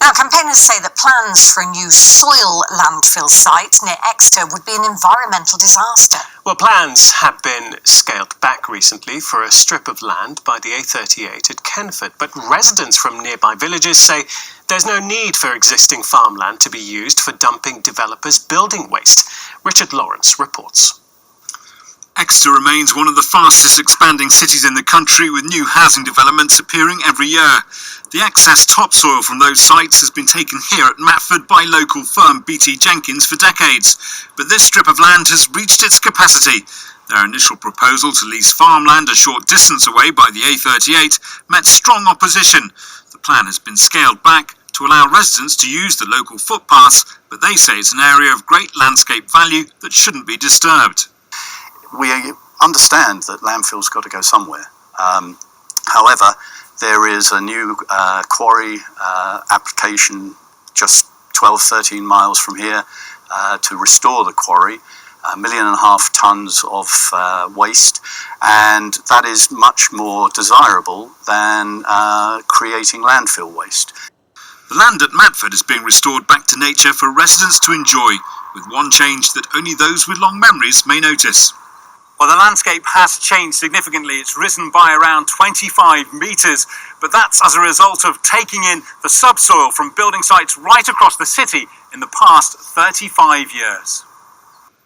Now, campaigners say that plans for a new soil landfill site near Exeter would be an environmental disaster. Well, plans have been scaled back recently for a strip of land by the A38 at Kenford, but residents from nearby villages say there's no need for existing farmland to be used for dumping developers' building waste. Richard Lawrence reports. Exeter remains one of the fastest expanding cities in the country, with new housing developments appearing every year. The excess topsoil from those sites has been taken here at Matford by local firm BT Jenkins for decades, but this strip of land has reached its capacity. Their initial proposal to lease farmland a short distance away by the A38 met strong opposition. The plan has been scaled back to allow residents to use the local footpaths, but they say it's an area of great landscape value that shouldn't be disturbed. We understand that landfill's got to go somewhere. However, there is a new quarry application just 12-13 miles from here to restore the quarry, 1.5 million tonnes of waste, and that is much more desirable than creating landfill waste. The land at Matford is being restored back to nature for residents to enjoy, with one change that only those with long memories may notice. Well, the landscape has changed significantly. It's risen by around 25 metres, but that's as a result of taking in the subsoil from building sites right across the city in the past 35 years.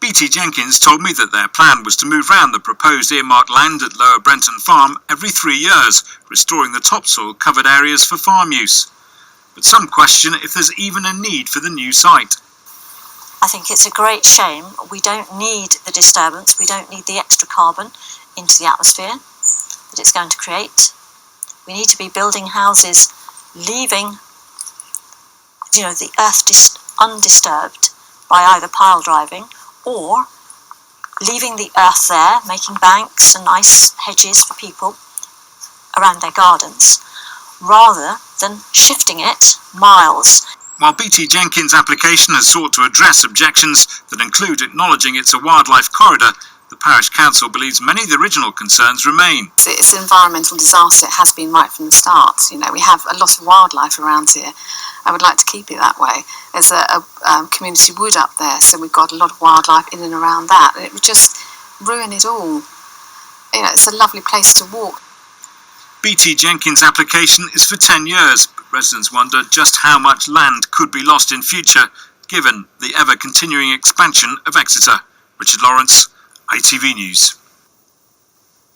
BT Jenkins told me that their plan was to move round the proposed earmarked land at Lower Brenton Farm every 3 years, restoring the topsoil covered areas for farm use. But some question if there's even a need for the new site. I think it's a great shame. We don't need the disturbance, we don't need the extra carbon into the atmosphere that it's going to create. We need to be building houses, leaving the earth undisturbed by either pile driving or leaving the earth there, making banks and nice hedges for people around their gardens, rather than shifting it miles. While BT Jenkins' application has sought to address objections that include acknowledging it's a wildlife corridor, the parish council believes many of the original concerns remain. It's an environmental disaster. It has been right from the start. We have a lot of wildlife around here. I would like to keep it that way. There's a community wood up there, so we've got a lot of wildlife in and around that, and it would just ruin it all. It's a lovely place to walk. BT Jenkins' application is for 10 years, but residents wonder just how much land could be lost in future, given the ever-continuing expansion of Exeter. Richard Lawrence, ITV News.